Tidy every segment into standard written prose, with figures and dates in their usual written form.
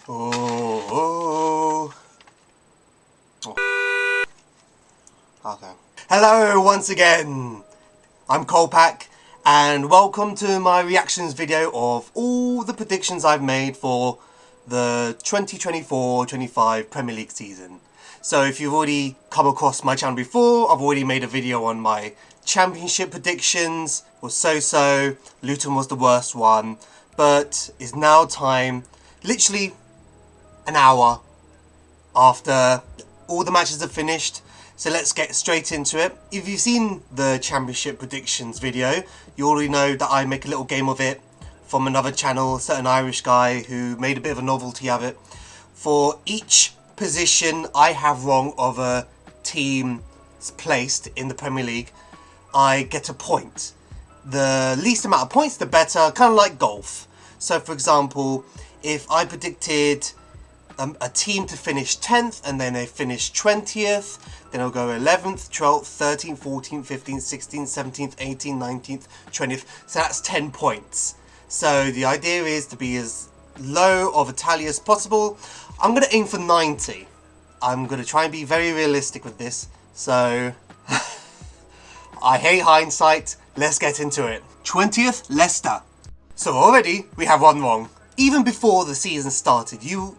Oh. Okay. Hello once again. I'm Colpack, and welcome to my reactions video of all the predictions I've made for the 2024-25 Premier League season. So if you've already come across my channel before, I've already made a video on my championship predictions. It was so-so. Luton was the worst one. But it's now time, literally an hour after all the matches are finished, so let's get straight into it. If you've seen the championship predictions video, you already know that I make a little game of it from another channel, a certain Irish guy who made a bit of a novelty of it. For each position I have wrong of a team placed in the Premier League, I get a point. The least amount of points the better, kind of like golf. So for example, if I predicted a team to finish 10th and then they finish 20th, then I'll go 11th, 12th, 13th, 14th, 15th, 16th, 17th, 18th, 19th, 20th. So that's 10 points. So the idea is to be as low of a tally as possible. I'm going to aim for 90. I'm going to try and be very realistic with this. So I hate hindsight. Let's get into it. 20th, Leicester. So already we have one wrong. Even before the season started, you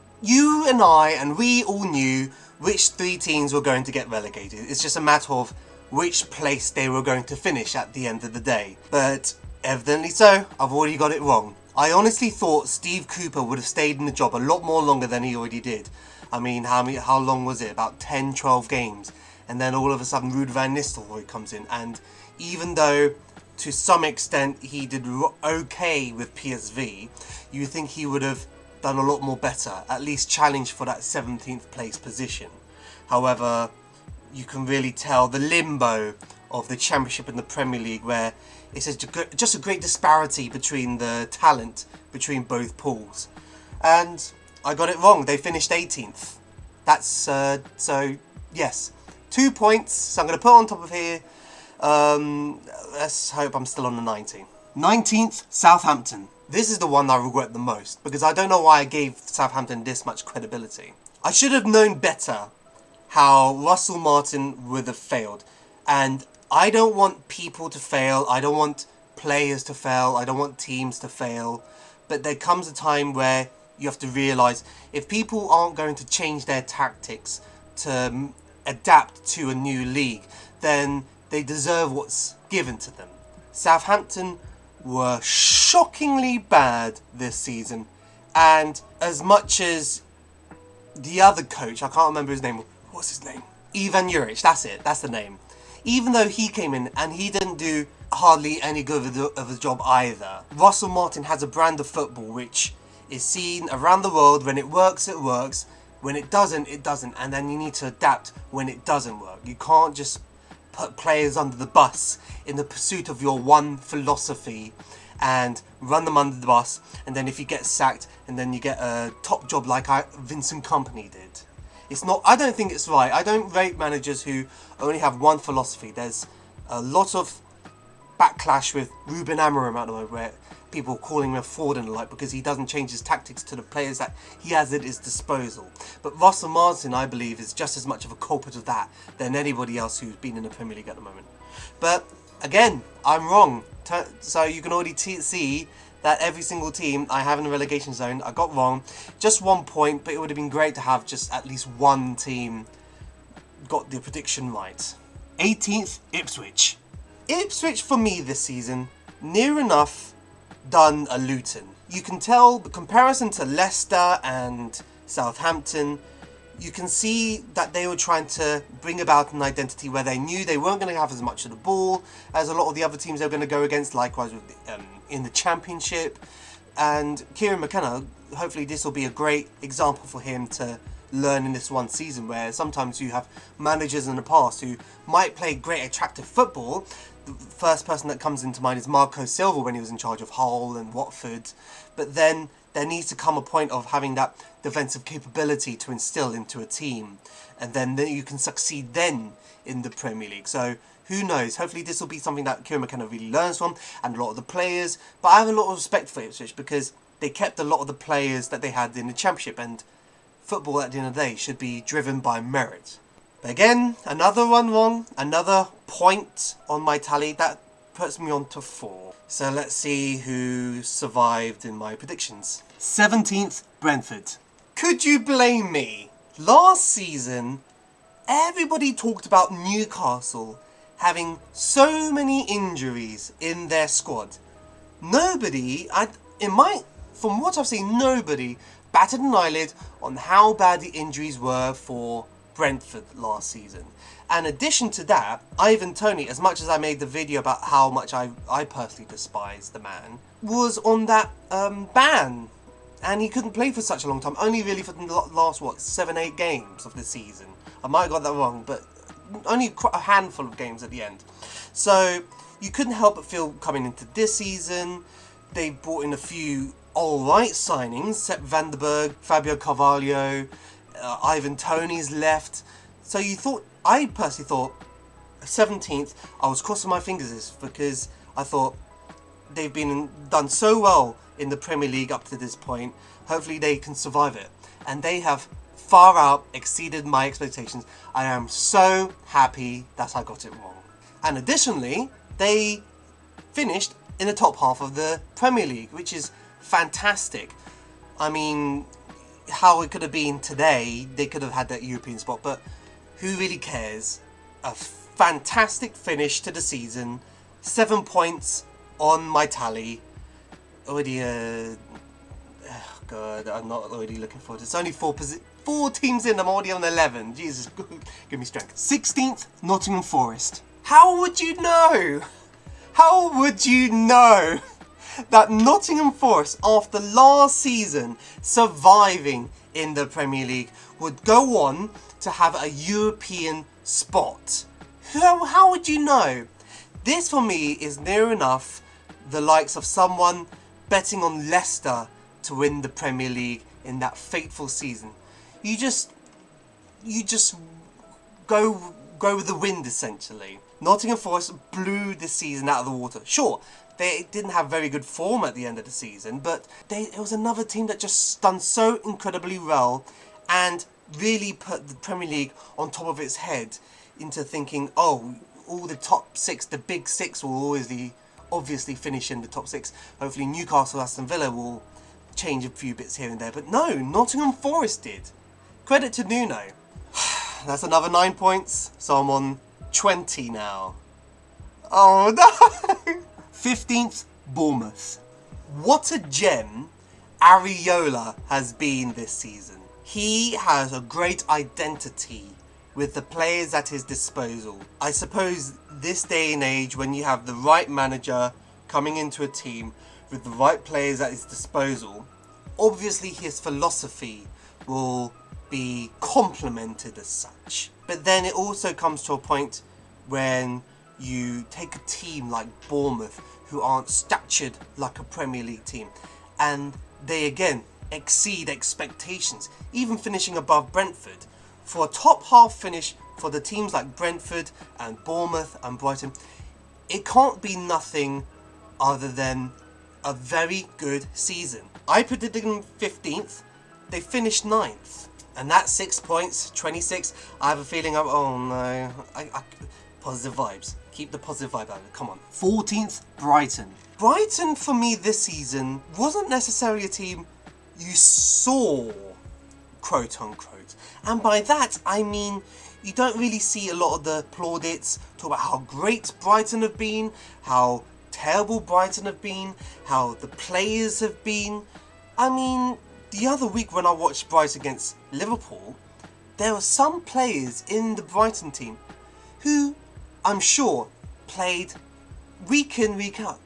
and I and we all knew which three teams were going to get relegated. It's just a matter of which place they were going to finish at the end of the day. But evidently so, I've already got it wrong. I honestly thought Steve Cooper would have stayed in the job a lot more longer than he already did. I mean, how long was it? About 10, 12 games. And then all of a sudden Ruud van Nistelrooy comes in. And even though to some extent he did okay with PSV, you think he would have done a lot more better, at least challenge for that 17th place position. However, you can really tell the limbo of the Championship and the Premier League, where it's just a great disparity between the talent between both pools. And I got it wrong. They finished 18th. That's so yes, 2 points. So I'm going to put on top of here. Let's hope I'm still on the 90. 19th, Southampton. This is the one I regret the most, because I don't know why I gave Southampton this much credibility. I should have known better how Russell Martin would have failed. And I don't want people to fail, I don't want players to fail, I don't want teams to fail. But there comes a time where you have to realise, if people aren't going to change their tactics to adapt to a new league, then they deserve what's given to them. Southampton were shockingly bad this season, and as much as the other coach, I can't remember his name, what's his name? Ivan Juric, that's the name. Even though he came in and he didn't do hardly any good of a job either, Russell Martin has a brand of football which is seen around the world. When it works, it works. When it doesn't, it doesn't. And then you need to adapt when it doesn't work. You can't just put players under the bus in the pursuit of your one philosophy and run them under the bus, and then if you get sacked and then you get a top job like Vincent Kompany did. It's not, I don't think it's right. I don't rate managers who only have one philosophy. There's a lot of backlash with Ruben Amorim at the moment, where people calling him a fraud and the like, because he doesn't change his tactics to the players that he has at his disposal. But Russell Martin, I believe, is just as much of a culprit of that than anybody else who's been in the Premier League at the moment. But again, I'm wrong. So you can already see that every single team I have in the relegation zone, I got wrong. Just 1 point, but it would have been great to have just at least one team got the prediction right. 18th, Ipswich. Ipswich for me this season, near enough done a Luton. You can tell the comparison to Leicester and Southampton. You can see that they were trying to bring about an identity where they knew they weren't going to have as much of the ball as a lot of the other teams they were going to go against, likewise with in the Championship. And Kieran McKenna, hopefully this will be a great example for him to learn in this one season, where sometimes you have managers in the past who might play great attractive football. The first person that comes into mind is Marco Silva when he was in charge of Hull and Watford. But then there needs to come a point of having that defensive capability to instill into a team, and then you can succeed then in the Premier League. So who knows? Hopefully this will be something that Kieran McKenna really learns from, and a lot of the players. But I have a lot of respect for Ipswich, because they kept a lot of the players that they had in the Championship, and football at the end of the day should be driven by merit. But again, another one wrong, another point on my tally. That puts me on to 4. So let's see who survived in my predictions. 17th, Brentford. Could you blame me? Last season, everybody talked about Newcastle having so many injuries in their squad. Nobody, from what I've seen, nobody batted an eyelid on how bad the injuries were for Brentford last season. And in addition to that, Ivan Toney, as much as I made the video about how much I personally despise the man, was on that ban. And he couldn't play for such a long time, only really for the last, 7-8 games of the season. I might have got that wrong, but only a handful of games at the end. So you couldn't help but feel coming into this season, they brought in a few alright signings. Sepp van der Berg, Fabio Carvalho, Ivan Toney's left. So I personally thought 17th, I was crossing my fingers because I thought they've done so well in the Premier League up to this point. Hopefully they can survive it. And they have far out exceeded my expectations. I am so happy that I got it wrong. And additionally, they finished in the top half of the Premier League, which is fantastic. I mean, how it could have been today, they could have had that European spot, but who really cares? A fantastic finish to the season, 7 points on my tally. Already, God, I'm not already looking forward to it. It's only 4 teams in, I'm already on 11. Jesus, give me strength. 16th, Nottingham Forest. How would you know? How would you know that Nottingham Forest, after last season surviving in the Premier League, would go on to have a European spot? How would you know? This for me is near enough the likes of someone betting on Leicester to win the Premier League in that fateful season. You just go with the wind, essentially. Nottingham Forest blew this season out of the water. Sure, they didn't have very good form at the end of the season, but it was another team that just done so incredibly well and really put the Premier League on top of its head into thinking, oh, all the top 6, the big 6 will always obviously finish in the top 6. Hopefully Newcastle, Aston Villa will change a few bits here and there. But no, Nottingham Forest did. Credit to Nuno. That's another 9 points. So I'm on 20 now. Oh no! 15th, Bournemouth. What a gem Areola has been this season. He has a great identity with the players at his disposal. I suppose this day and age, when you have the right manager coming into a team with the right players at his disposal, obviously his philosophy will be complemented as such. But then it also comes to a point when you take a team like Bournemouth, who aren't statured like a Premier League team, and they again exceed expectations, even finishing above Brentford. For a top half finish for the teams like Brentford and Bournemouth and Brighton, it can't be nothing other than a very good season. I predicted them 15th, they finished 9th. And that's 6 points, 26. I have a feeling oh no. Positive vibes. Keep the positive vibe out of it, come on. 14th, Brighton. Brighton for me this season wasn't necessarily a team you saw, quote unquote. And by that I mean you don't really see a lot of the plaudits talk about how great Brighton have been, how terrible Brighton have been, how the players have been. I mean, the other week when I watched Brighton against Liverpool, there were some players in the Brighton team who I'm sure played week in, week out.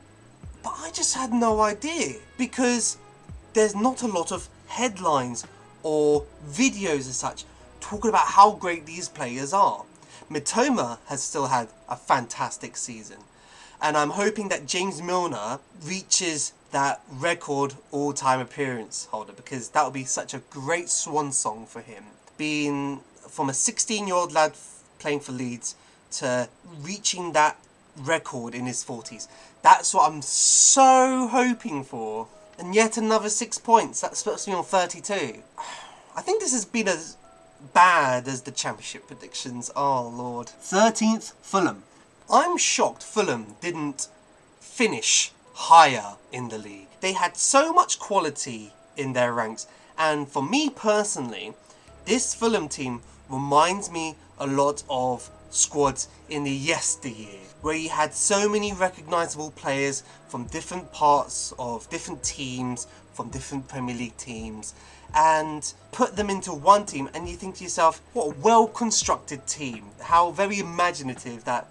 But I just had no idea because there's not a lot of headlines or videos as such talking about how great these players are. Mitoma has still had a fantastic season. And I'm hoping that James Milner reaches that record all-time appearance holder, because that would be such a great swan song for him. Being from a 16-year-old lad playing for Leeds to reaching that record in his 40s. That's what I'm so hoping for. And yet another 6 points. That puts me on 32. I think this has been as bad as the Championship predictions. Oh, Lord. 13th, Fulham. I'm shocked Fulham didn't finish higher in the league. They had so much quality in their ranks. And for me personally, this Fulham team reminds me a lot of squads in the yesteryear, where you had so many recognisable players from different parts of different teams, from different Premier League teams, and put them into one team, and you think to yourself, what a well-constructed team. How very imaginative that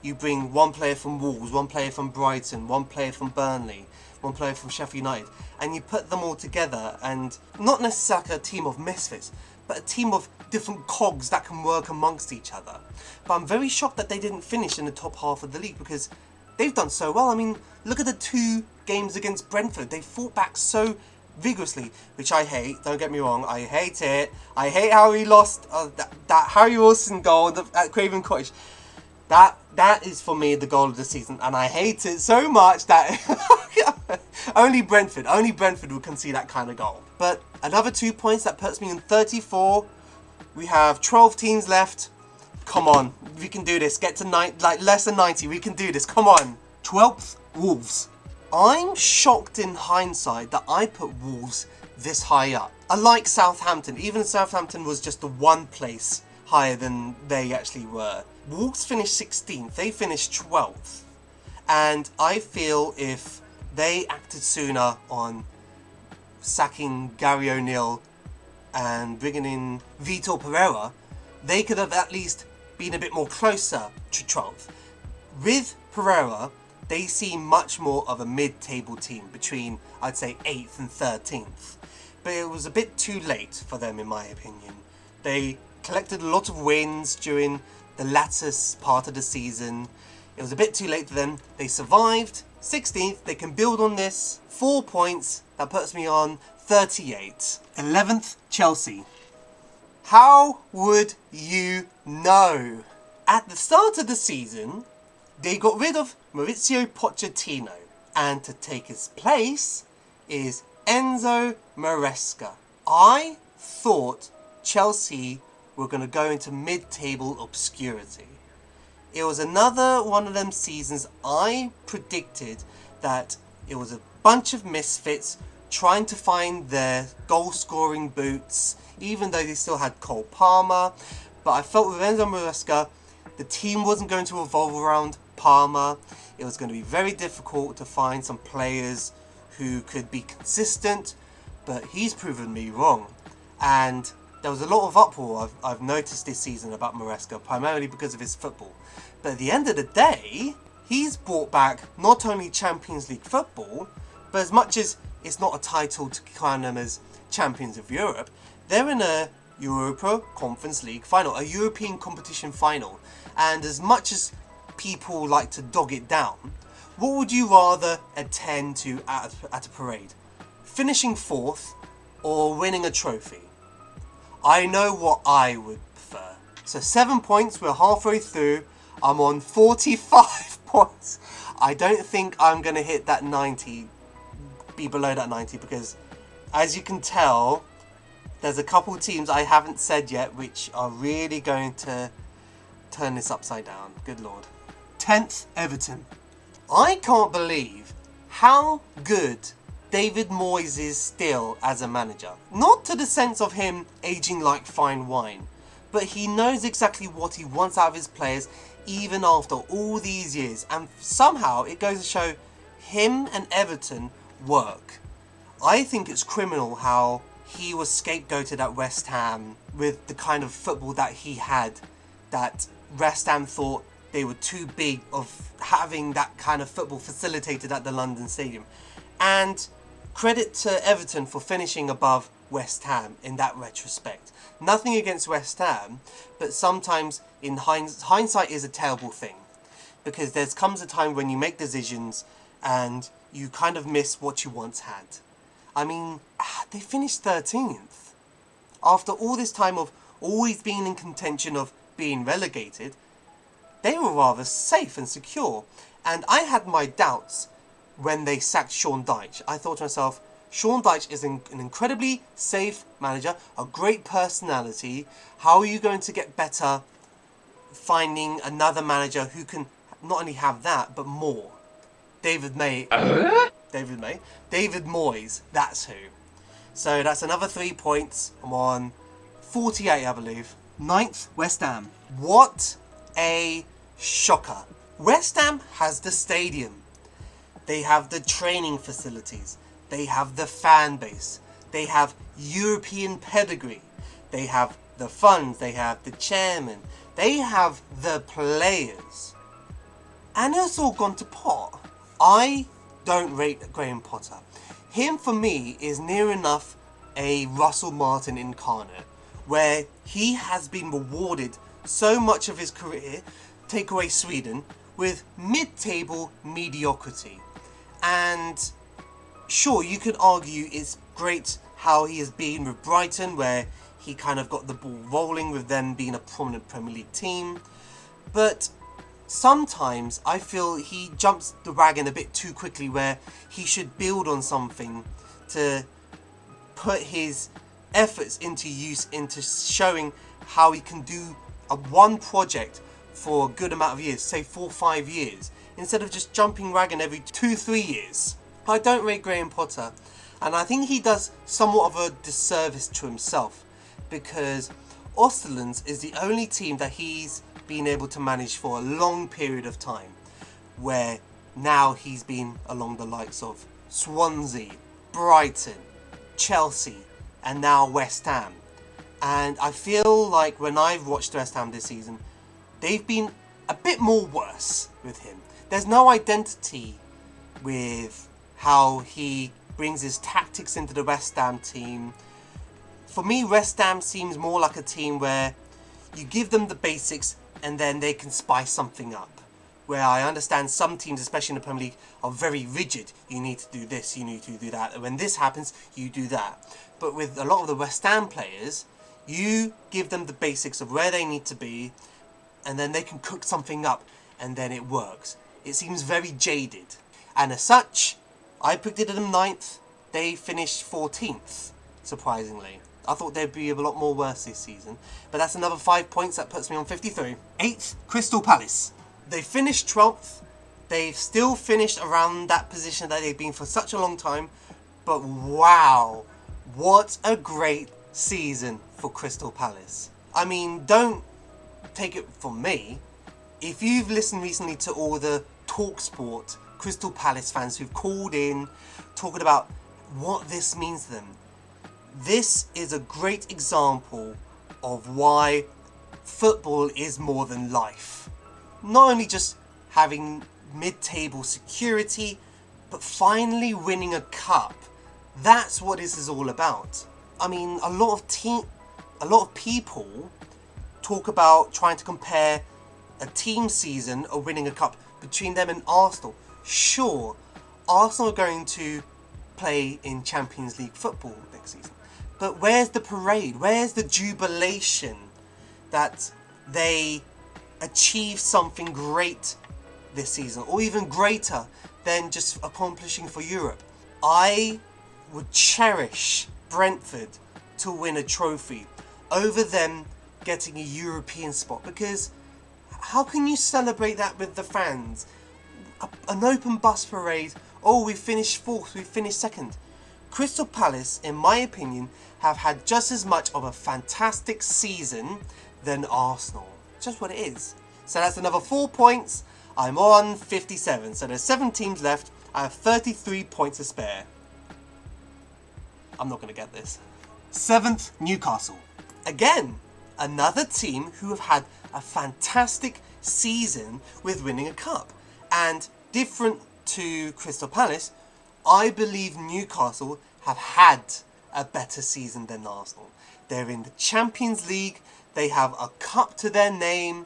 you bring one player from Wolves, one player from Brighton, one player from Burnley, one player from Sheffield United, and you put them all together, and not necessarily like a team of misfits, but a team of different cogs that can work amongst each other. But I'm very shocked that they didn't finish in the top half of the league, because they've done so well. I mean, look at the 2 games against Brentford. They fought back so vigorously, which I hate. Don't get me wrong, I hate it. I hate how he lost that Harry Wilson goal at Craven Cottage. That is for me the goal of the season, and I hate it so much that only Brentford would concede that kind of goal. But another 2 points, that puts me in 34. We have 12 teams left. Come on, we can do this. Get to less than 90. We can do this. Come on. 12th, Wolves. I'm shocked in hindsight that I put Wolves this high up. Unlike Southampton, even Southampton was just the one place higher than they actually were. Wolves finished 16th, they finished 12th. And I feel if they acted sooner on sacking Gary O'Neill and bringing in Vitor Pereira, they could have at least been a bit more closer to 12th. With Pereira, they seem much more of a mid-table team between, I'd say, 8th and 13th. But it was a bit too late for them, in my opinion. They collected a lot of wins during the latter part of the season. It was a bit too late for them. They survived 16th. They can build on this. 4 points. That puts me on 38. 11th, Chelsea. How would you know? At the start of the season, they got rid of Mauricio Pochettino, and to take his place is Enzo Maresca. I thought Chelsea were going to go into mid-table obscurity. It was another one of them seasons I predicted that it was a bunch of misfits trying to find their goal-scoring boots, even though they still had Cole Palmer. But I felt with Enzo Maresca, the team wasn't going to revolve around Palmer. It was going to be very difficult to find some players who could be consistent, but he's proven me wrong. And there was a lot of uproar I've noticed this season about Maresca, primarily because of his football. But at the end of the day, he's brought back not only Champions League football, but as much as it's not a title to crown them as champions of Europe, they're in a Europa Conference League final, a European competition final. And as much as people like to dog it down, what would you rather attend to at a parade? Finishing 4th or winning a trophy? I know what I would prefer. So 7 points, we're halfway through. I'm on 45 points. I don't think I'm going to hit that 90, be below that 90, because as you can tell, there's a couple teams I haven't said yet which are really going to turn this upside down. Good Lord. 10th, Everton. I can't believe how good David Moyes is still as a manager. Not to the sense of him aging like fine wine, but he knows exactly what he wants out of his players even after all these years, and somehow it goes to show him and Everton work. I think it's criminal how he was scapegoated at West Ham with the kind of football that he had, that West Ham thought they were too big of having that kind of football facilitated at the London Stadium. And credit to Everton for finishing above West Ham in that retrospect. Nothing against West Ham, but sometimes in hindsight is a terrible thing, because there comes a time when you make decisions and you kind of miss what you once had. I mean, they finished 13th. After all this time of always being in contention of being relegated, they were rather safe and secure. And I had my doubts when they sacked Sean Dyche. I thought to myself, Sean Dyche is an incredibly safe manager, a great personality. How are you going to get better finding another manager who can not only have that, but more? David Moyes, that's who. So that's another 3 points. I'm on 48, I believe. Ninth, West Ham. What a shocker. West Ham has the stadium. They have the training facilities. They have the fan base. They have European pedigree. They have the funds. They have the chairman. They have the players. And it's all gone to pot. I don't rate Graham Potter. Him, for me, is near enough a Russell Martin incarnate, where he has been rewarded so much of his career, take away Sweden, with mid-table mediocrity. And sure, you could argue it's great how he has been with Brighton, where he kind of got the ball rolling with them being a prominent Premier League team. But sometimes I feel he jumps the wagon a bit too quickly, where he should build on something to put his efforts into use, into showing how he can do one project for a good amount of years, say 4 or 5 years, instead of just jumping wagon every 2-3 years. I don't rate Graham Potter, and I think he does somewhat of a disservice to himself, because Osterlands is the only team that he's been able to manage for a long period of time, where now he's been along the likes of Swansea, Brighton, Chelsea, and now West Ham. And I feel like when I've watched West Ham this season, they've been a bit more worse with him. There's no identity with how he brings his tactics into the West Ham team. For me, West Ham seems more like a team where you give them the basics and then they can spice something up. Where I understand some teams, especially in the Premier League, are very rigid. You need to do this, you need to do that. And when this happens, you do that. But with a lot of the West Ham players, you give them the basics of where they need to be, and then they can cook something up, and then it works. It seems very jaded. And as such, I predicted them 9th. They finished 14th, surprisingly. I thought they'd be a lot more worse this season. But that's another 5 points. That puts me on 53. 8th, Crystal Palace. They finished 12th. They've still finished around that position that they've been for such a long time. But wow, what a great season for Crystal Palace. I mean, don't take it from me. If you've listened recently to all the TalkSport Crystal Palace fans who've called in talking about what this means to them, this is a great example of why football is more than life. Not only just having mid-table security, but finally winning a cup. That's what this is all about. I mean, a lot of people talk about trying to compare a team season or winning a cup between them and Arsenal. Sure, Arsenal are going to play in Champions League football next season. But where's the parade? Where's the jubilation that they achieved something great this season, or even greater than just accomplishing for Europe? I would cherish Brentford to win a trophy over them getting a European spot, because how can you celebrate that with the fans? An open bus parade, oh, we finished 4th, we finished 2nd. Crystal Palace, in my opinion, have had just as much of a fantastic season than Arsenal. Just what it is. So that's another 4 points. I'm on 57. So there's 7 teams left. I have 33 points to spare. I'm not going to get this. 7th, Newcastle. Again, another team who have had a fantastic season with winning a cup. And different to Crystal Palace, I believe Newcastle have had a better season than Arsenal. They're in the Champions League. They have a cup to their name.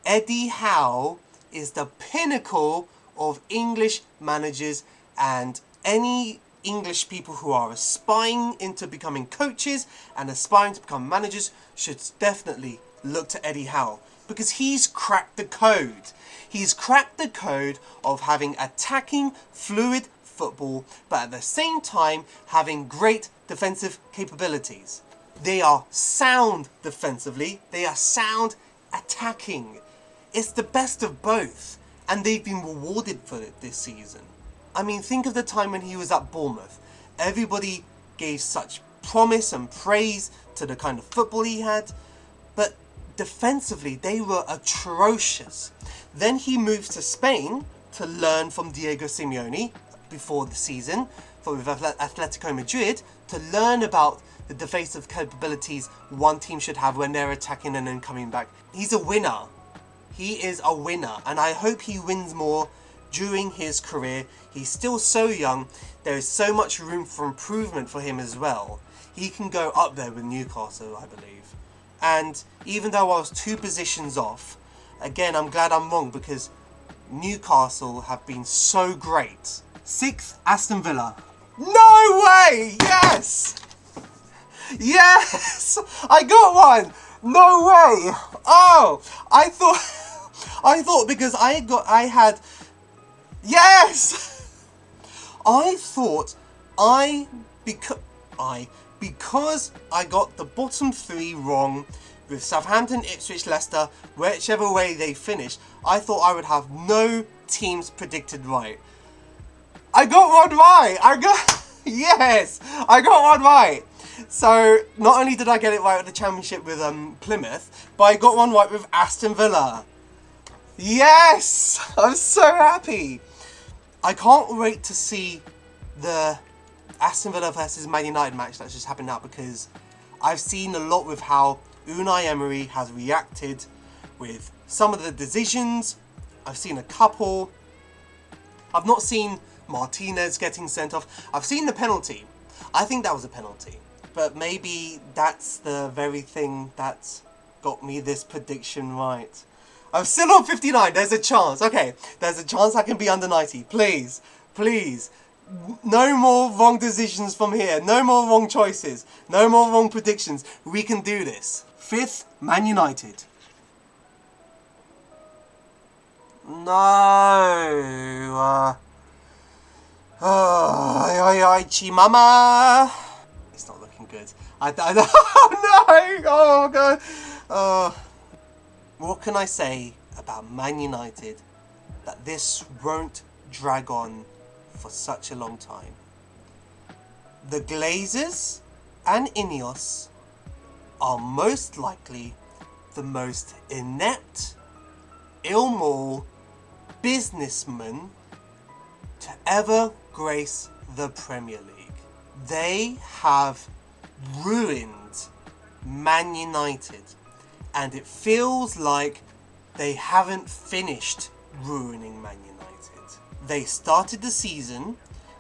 Eddie Howe is the pinnacle of English managers, and any English people who are aspiring into becoming coaches and aspiring to become managers should definitely look to Eddie Howe, because he's cracked the code. He's cracked the code of having attacking, fluid football, but at the same time having great defensive capabilities. They are sound defensively, they are sound attacking. It's the best of both, and they've been rewarded for it this season. I mean, think of the time when he was at Bournemouth. Everybody gave such promise and praise to the kind of football he had, but defensively they were atrocious. Then he moved to Spain to learn from Diego Simeone before the season, with Atletico Madrid, to learn about the defensive capabilities one team should have when they're attacking and then coming back. He's a winner. He is a winner, and I hope he wins more during his career. He's still so young. There is so much room for improvement for him as well. He can go up there with Newcastle, I believe. And even though I was 2 positions off, again, I'm glad I'm wrong, because Newcastle have been so great. 6th, Aston Villa. No way! Yes! Yes! I got one! No way! Oh! I thought because yes! I thought because I got the bottom 3 wrong with Southampton, Ipswich, Leicester, whichever way they finished, I thought I would have no teams predicted right. I got one right! Yes! I got one right! So, not only did I get it right with the championship with Plymouth, but I got one right with Aston Villa. Yes! I'm so happy! I can't wait to see the Aston Villa versus Man United match that's just happened now, because I've seen a lot with how Unai Emery has reacted with some of the decisions. I've seen a couple. I've not seen Martinez getting sent off. I've seen the penalty. I think that was a penalty. But maybe that's the very thing that got me this prediction right. I'm still on 59. There's a chance. Okay, there's a chance I can be under 90. Please, please. No more wrong decisions from here. No more wrong choices. No more wrong predictions. We can do this. 5th, Man United. No. Chimama. It's not looking good. Oh no! Oh god! What can I say about Man United that this won't drag on for such a long time? The Glazers and Ineos are most likely the most inept, immoral businessmen to ever grace the Premier League. They have ruined Man United, and it feels like they haven't finished ruining Man United. They started the season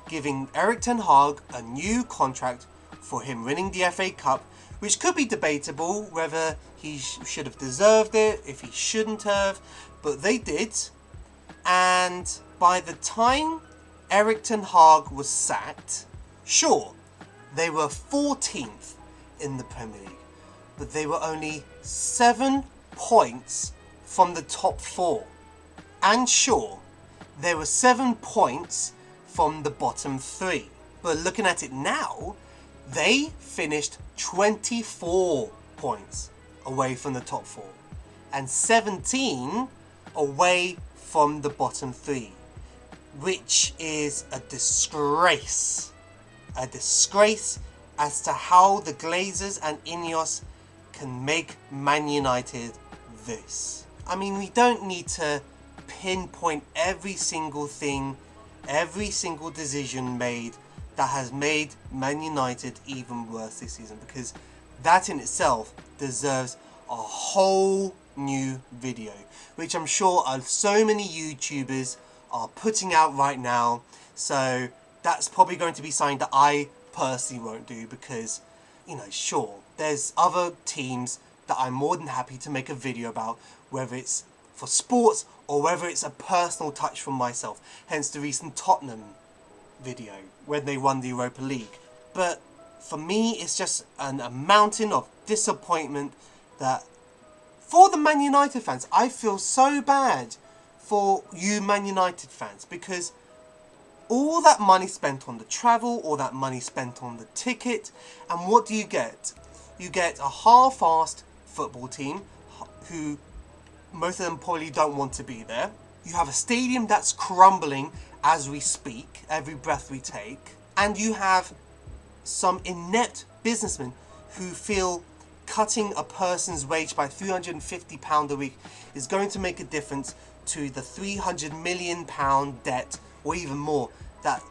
giving Erik ten Hag a new contract for him winning the FA Cup, which could be debatable whether he should have deserved it, if he shouldn't have, but they did. And by the time Erik ten Hag was sacked, sure, they were 14th in the Premier League, but they were only 7 points from the top 4. And sure, they were 7 points from the bottom 3. But looking at it now, they finished 24 points away from the top 4 and 17 away from the bottom 3, which is a disgrace. A disgrace as to how the Glazers and Ineos can make Man United this. I mean, we don't need to pinpoint every single thing, every single decision made that has made Man United even worse this season, because that in itself deserves a whole new video, which I'm sure so many YouTubers are putting out right now. So that's probably going to be something that I personally won't do, because, you know, sure, there's other teams that I'm more than happy to make a video about, whether it's for sports or whether it's a personal touch from myself, hence the recent Tottenham video when they won the Europa League. But for me, it's just a mountain of disappointment that for the Man United fans, I feel so bad for you Man United fans, because All that money spent on the travel, all that money spent on the ticket, and what do you get? You get a half-assed football team who most of them probably don't want to be there. You have a stadium that's crumbling as we speak, every breath we take. And you have some inept businessmen who feel cutting a person's wage by £350 a week is going to make a difference to the £300 million debt, or even more, that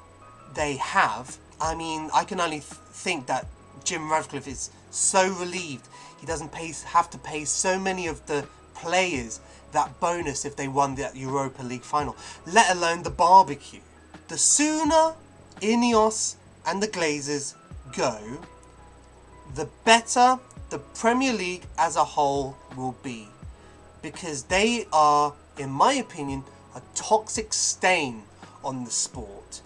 they have. I mean, I can only think that Jim Ratcliffe is so relieved he doesn't have to pay so many of the players that bonus if they won that Europa League final, let alone the barbecue. The sooner Ineos and the Glazers go, the better the Premier League as a whole will be, because they are, in my opinion, a toxic stain on the sport.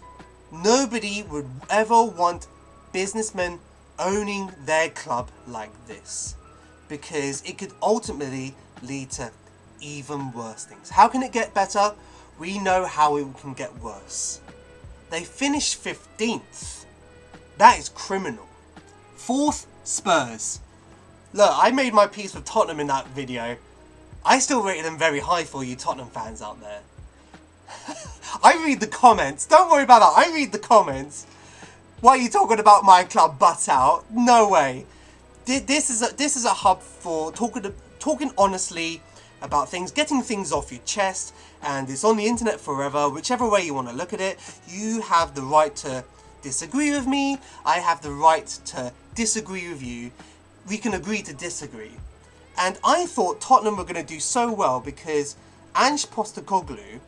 Nobody would ever want businessmen owning their club like this, because it could ultimately lead to even worse things. How can it get better? We know how it can get worse. They finished 15th. That is criminal. 4th, Spurs. Look, I made my peace with Tottenham in that video. I still rated them very high for you Tottenham fans out there. I read the comments. Don't worry about that. I read the comments. Why are you talking about my club butt out? No way. This is a hub for talking honestly about things, getting things off your chest, and it's on the internet forever. Whichever way you want to look at it, you have the right to disagree with me. I have the right to disagree with you. We can agree to disagree. And I thought Tottenham were going to do so well because Ange Postecoglou,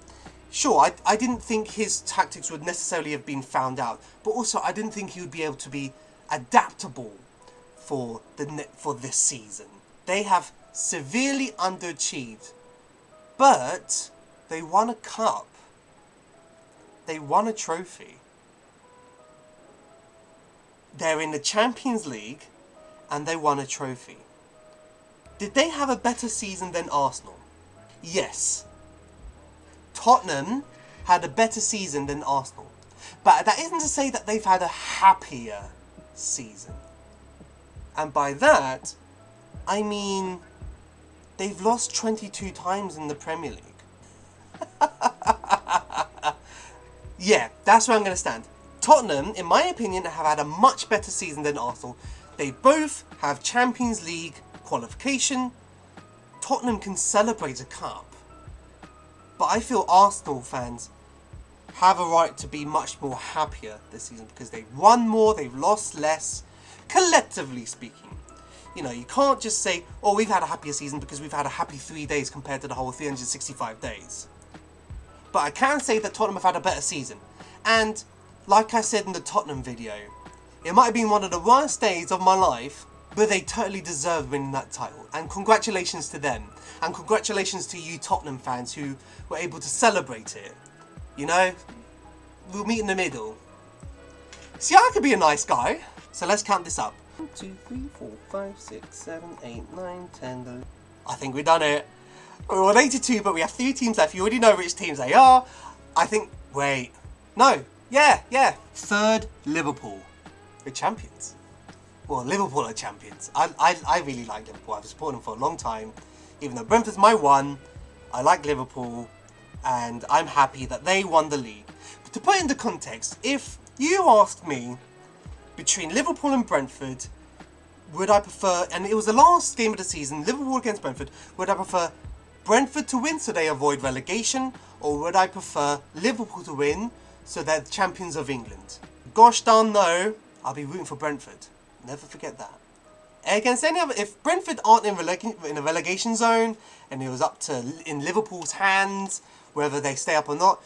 sure, I didn't think his tactics would necessarily have been found out, but also I didn't think he would be able to be adaptable for this season. They have severely underachieved, but they won a cup. They won a trophy. They're in the Champions League and they won a trophy. Did they have a better season than Arsenal? Yes. Tottenham had a better season than Arsenal. But that isn't to say that they've had a happier season. And by that, I mean they've lost 22 times in the Premier League. Yeah, that's where I'm going to stand. Tottenham, in my opinion, have had a much better season than Arsenal. They both have Champions League qualification. Tottenham can celebrate a cup. But I feel Arsenal fans have a right to be much more happier this season because they've won more, they've lost less, collectively speaking. You know, you can't just say, oh, we've had a happier season because we've had a happy 3 days compared to the whole 365 days. But I can say that Tottenham have had a better season. And like I said in the Tottenham video, it might have been one of the worst days of my life, but they totally deserved winning that title. And congratulations to them. And congratulations to you Tottenham fans who were able to celebrate it. You know, we'll meet in the middle. See, I could be a nice guy. So let's count this up. 1, 2, 3, 4, 5, 6, 7, 8, 9, 10. I think we've done it. We're on 82, but we have 3 teams left. You already know which teams they are. I think, wait. No. Yeah. 3rd, Liverpool. We're champions. Well, Liverpool are champions. I really like Liverpool. I've supported them for a long time. Even though Brentford's my one, I like Liverpool. And I'm happy that they won the league. But to put it into context, if you asked me between Liverpool and Brentford, would I prefer, and it was the last game of the season, Liverpool against Brentford, would I prefer Brentford to win so they avoid relegation, or would I prefer Liverpool to win so they're the champions of England? Gosh darn no, I'll be rooting for Brentford. Never forget that. Against any other, if Brentford aren't in a relegation zone and it was up to in Liverpool's hands whether they stay up or not,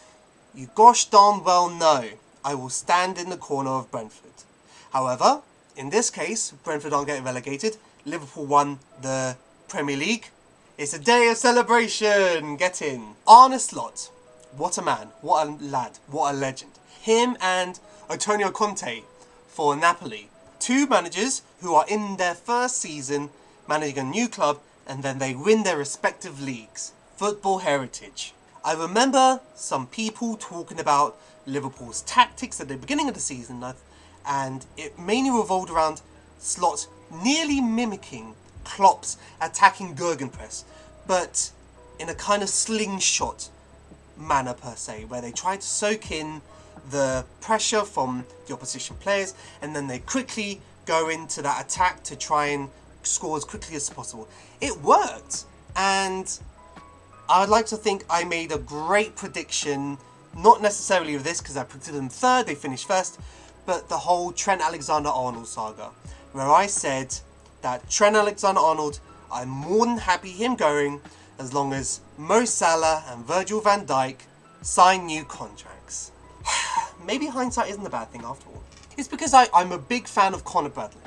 you gosh darn well know I will stand in the corner of Brentford. However, in this case, Brentford aren't getting relegated. Liverpool won the Premier League. It's a day of celebration. Get in. Arne Slot. What a man. What a lad. What a legend. Him and Antonio Conte for Napoli. 2 managers who are in their first season managing a new club and then they win their respective leagues. Football heritage. I remember some people talking about Liverpool's tactics at the beginning of the season, and it mainly revolved around Slot nearly mimicking Klopp's attacking gegenpress, but in a kind of slingshot manner per se, where they try to soak in the pressure from the opposition players, and then they quickly go into that attack to try and score as quickly as possible. It worked, and I would like to think I made a great prediction, not necessarily of this because I predicted them third, they finished first, but the whole Trent Alexander-Arnold saga, where I said that Trent Alexander-Arnold, I'm more than happy him going as long as Mo Salah and Virgil van Dijk sign new contracts. Maybe hindsight isn't a bad thing after all. It's because I'm a big fan of Conor Bradley.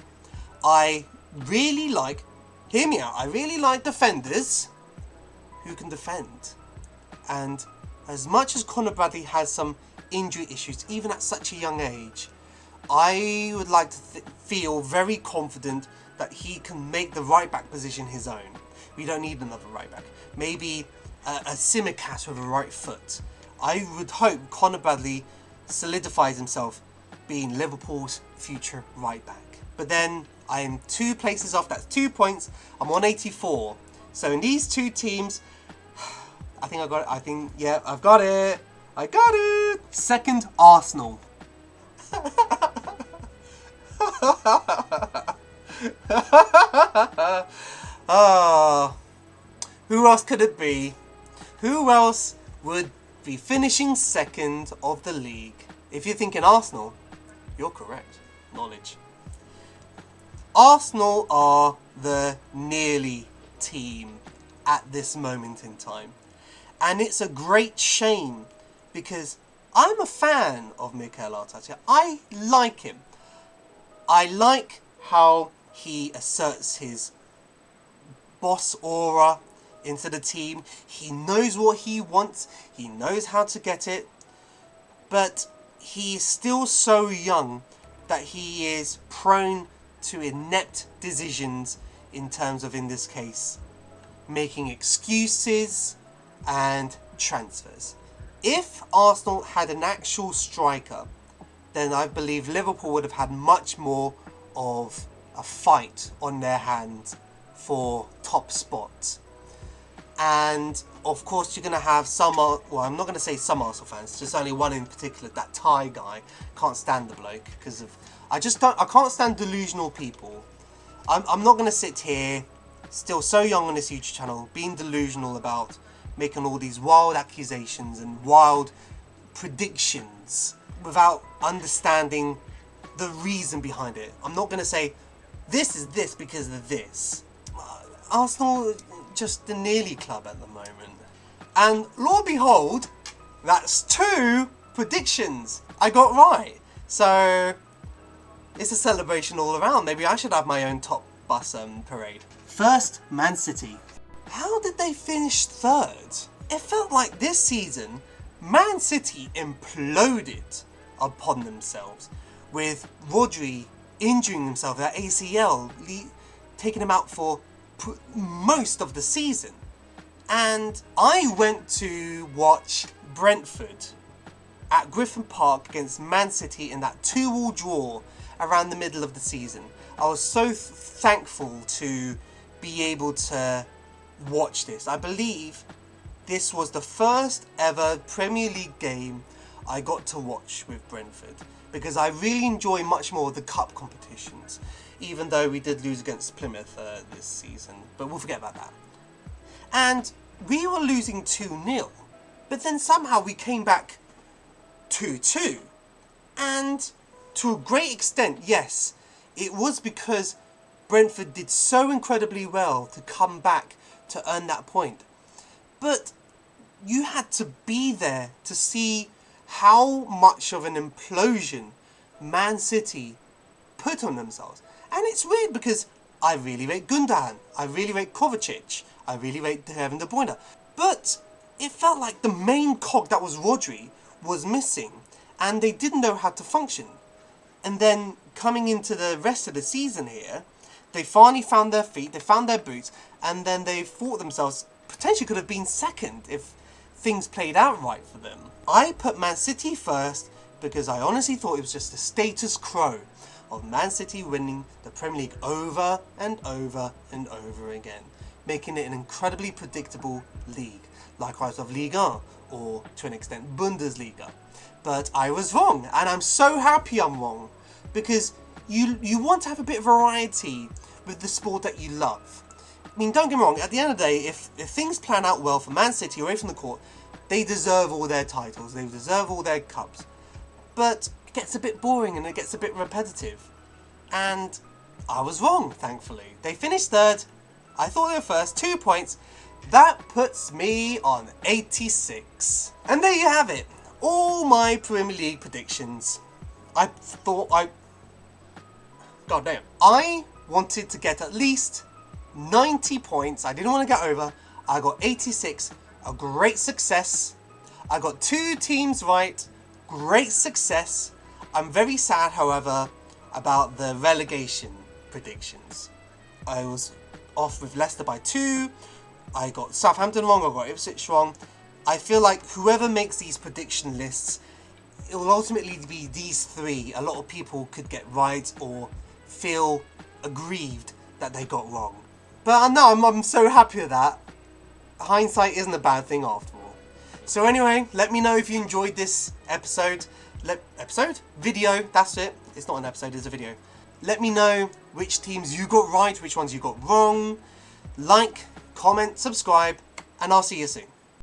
I really like, hear me out, I really like defenders who can defend. And as much as Conor Bradley has some injury issues, even at such a young age, I would like to feel very confident that he can make the right back position his own. We don't need another right back. Maybe a Tsimikas with a right foot. I would hope Conor Bradley solidifies himself being Liverpool's future right back. But then I am 2 places off, that's 2 points. I'm on 84. So in these 2 teams, I think I got it. I've got it. I got it. Second, Arsenal. Who else could it be? Who else would be finishing second of the league? If you're thinking Arsenal, you're correct. Knowledge. Arsenal are the nearly team at this moment in time. And it's a great shame because I'm a fan of Mikel Arteta. I like him. I like how he asserts his boss aura into the team. He knows what he wants. He knows how to get it. But he is still so young that he is prone to inept decisions in terms of, in this case, making excuses and transfers. If Arsenal had an actual striker, then I believe Liverpool would have had much more of a fight on their hands for top spots. And of course you're going to have some, well, I'm not going to say some Arsenal fans, just only one in particular, that Thai guy. Can't stand the bloke because of, I can't stand delusional people. I'm not going to sit here, still so young on this YouTube channel, being delusional about making all these wild accusations and wild predictions without understanding the reason behind it. I'm not going to say, this is this because of this. Arsenal, just the nearly club at the moment. And lo and behold, that's 2 predictions I got right. So, it's a celebration all around. Maybe I should have my own top bus parade. First, Man City. How did they finish third? It felt like this season, Man City imploded upon themselves, with Rodri injuring himself at ACL, taking him out for most of the season. And I went to watch Brentford at Griffin Park against Man City in that 2-2 draw around the middle of the season. I was so thankful to be able to watch this. I believe this was the first ever Premier League game I got to watch with Brentford, because I really enjoy much more of the cup competitions, even though we did lose against Plymouth this season, but we'll forget about that. And we were losing 2-0, but then somehow we came back 2-2, and to a great extent, yes, it was because Brentford did so incredibly well to come back to earn that point. But you had to be there to see how much of an implosion Man City put on themselves. And it's weird because I really rate Gundogan, I really rate Kovacic, I really rate Kevin De Bruyne. But it felt like the main cog that was Rodri was missing, and they didn't know how to function. And then coming into the rest of the season here, they finally found their feet, they found their boots, and then they thought themselves potentially could have been second if things played out right for them. I put Man City first because I honestly thought it was just a status quo of Man City winning the Premier League over and over and over again, making it an incredibly predictable league, likewise of Ligue 1 or to an extent Bundesliga. But I was wrong, and I'm so happy I'm wrong, because you want to have a bit of variety with the sport that you love. I mean, don't get me wrong, at the end of the day, if things plan out well for Man City away from the court, they deserve all their titles, they deserve all their cups. But it gets a bit boring and it gets a bit repetitive. And I was wrong, thankfully. They finished third. I thought they were first, 2 points. That puts me on 86. And there you have it. All my Premier League predictions. I wanted to get at least 90 points. I didn't want to get over. I got 86. A great success. I got 2 teams right. Great success. I'm very sad, however, about the relegation predictions. I was off with Leicester by 2. I got Southampton wrong. I got Ipswich wrong. I feel like whoever makes these prediction lists, it will ultimately be these 3. A lot of people could get right or feel aggrieved that they got wrong. But no, I'm so happy with that. Hindsight isn't a bad thing after all. So anyway, let me know if you enjoyed this video, that's it. It's not an episode, it's a video. Let me know which teams you got right, which ones you got wrong. Like, comment, subscribe, and I'll see you soon.